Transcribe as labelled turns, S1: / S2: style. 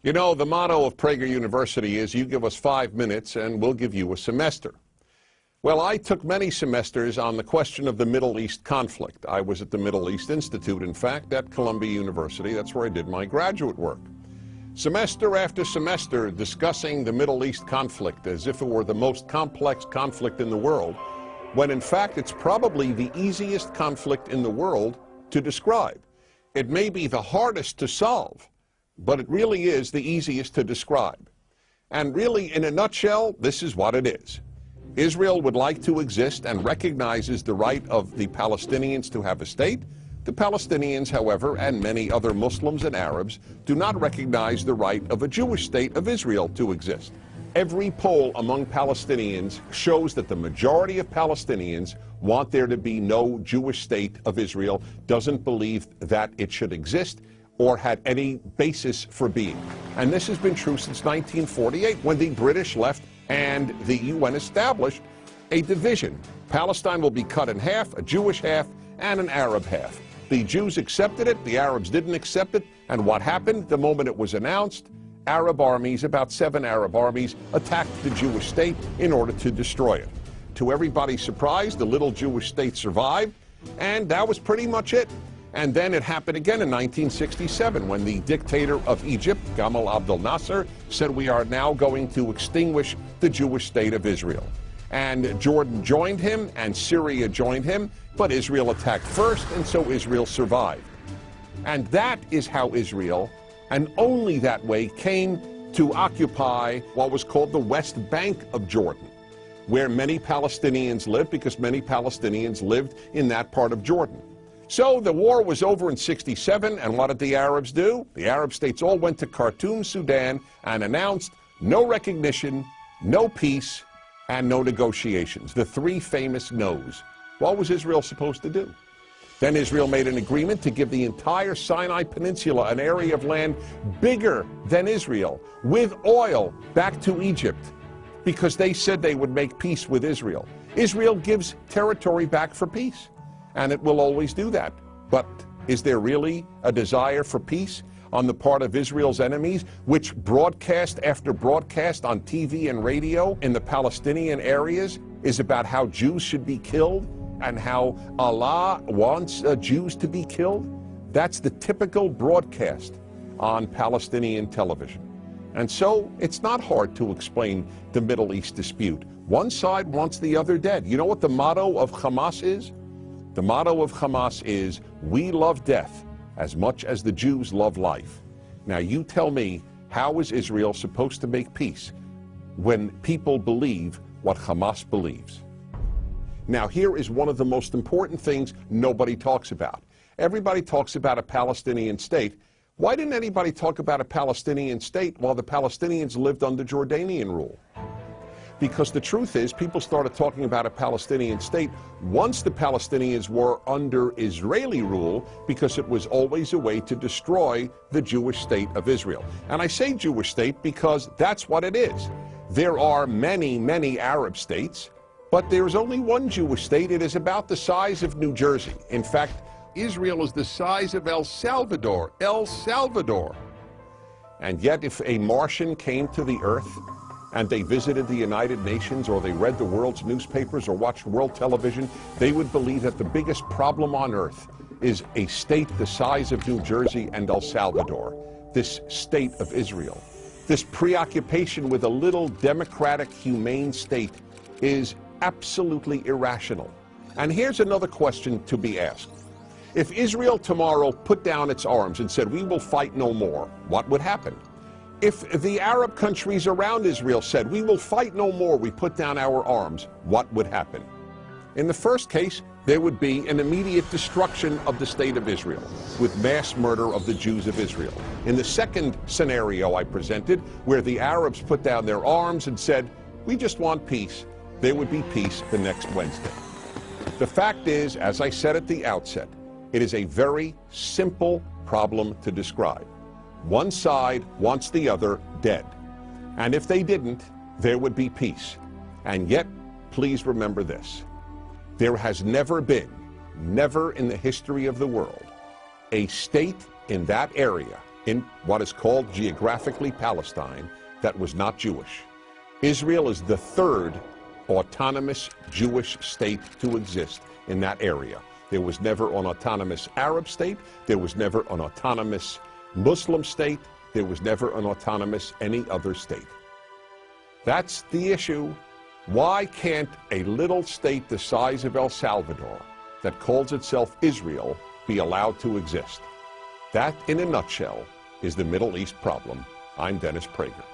S1: You know, the motto of Prager University is, you give us 5 minutes and we'll give you a semester. Well, I took many semesters on the question of the Middle East conflict. I was at the Middle East Institute, in fact, at Columbia University. That's where I did my graduate work. Semester after semester discussing the Middle East conflict as if it were the most complex conflict in the world, when in fact it's probably the easiest conflict in the world to describe. It may be the hardest to solve, but it really is the easiest to describe. And really, in a nutshell, this is what it is. Israel would like to exist and recognizes the right of the Palestinians to have a state. The Palestinians, however, and many other Muslims and Arabs, do not recognize the right of a Jewish state of Israel to exist. Every poll among Palestinians shows that the majority of Palestinians want there to be no Jewish state of Israel, doesn't believe that it should exist or had any basis for being. And this has been true since 1948, when the British left and the UN established a division. Palestine will be cut in half, a Jewish half and an Arab half. The Jews accepted it, the Arabs didn't accept it, and what happened the moment it was announced? Arab armies, about 7 Arab armies, attacked the Jewish state in order to destroy it. To everybody's surprise, the little Jewish state survived, and that was pretty much it. And then it happened again in 1967 when the dictator of Egypt, Gamal Abdel Nasser, said we are now going to extinguish the Jewish state of Israel. And Jordan joined him and Syria joined him, but Israel attacked first, and so Israel survived. And that is how Israel, and only that way, came to occupy what was called the West Bank of Jordan, where many Palestinians lived, because many Palestinians lived in that part of Jordan. So the war was over in '67, and what did the Arabs do? The Arab states all went to Khartoum, Sudan, and announced no recognition, no peace, and no negotiations. The 3 famous no's. What was Israel supposed to do? Then Israel made an agreement to give the entire Sinai Peninsula, an area of land bigger than Israel, with oil, back to Egypt, because they said they would make peace with Israel. Israel gives territory back for peace, and it will always do that. But is there really a desire for peace on the part of Israel's enemies, which broadcast after broadcast on TV and radio in the Palestinian areas is about how Jews should be killed and how Allah wants Jews to be killed? That's the typical broadcast on Palestinian television. And so it's not hard to explain the Middle East dispute. One side wants the other dead. You know what the motto of Hamas is? The motto of Hamas is, we love death as much as the Jews love life. Now you tell me, how is Israel supposed to make peace when people believe what Hamas believes? Now here is one of the most important things nobody talks about. Everybody talks about a Palestinian state. Why didn't anybody talk about a Palestinian state while the Palestinians lived under Jordanian rule? Because the truth is, people started talking about a Palestinian state once the Palestinians were under Israeli rule, because it was always a way to destroy the Jewish state of Israel. And I say Jewish state because that's what it is. There are many, many Arab states, but there's only one Jewish state. It is about the size of New Jersey. In fact, Israel is the size of El Salvador. El Salvador. And yet, if a Martian came to the earth and they visited the United Nations, or they read the world's newspapers or watched world television, they would believe that the biggest problem on earth is a state the size of New Jersey and El Salvador, this state of Israel. This preoccupation with a little democratic, humane state is absolutely irrational. And here's another question to be asked. If Israel tomorrow put down its arms and said, we will fight no more, what would happen? If the Arab countries around Israel said, we will fight no more, we put down our arms, what would happen? In the first case, there would be an immediate destruction of the state of Israel, with mass murder of the Jews of Israel. In the second scenario I presented, where the Arabs put down their arms and said, we just want peace, there would be peace the next Wednesday. The fact is, as I said at the outset, it is a very simple problem to describe. One side wants the other dead. And if they didn't, there would be peace. And yet, please remember this. There has never been, never in the history of the world, a state in that area in what is called geographically Palestine that was not Jewish. Israel is the third autonomous Jewish state to exist in that area. There was never an autonomous Arab state. There was never an autonomous Muslim state. There was never an autonomous any other state. That's the issue. Why can't a little state the size of El Salvador that calls itself Israel be allowed to exist? That, in a nutshell, is the Middle East problem. I'm Dennis Prager.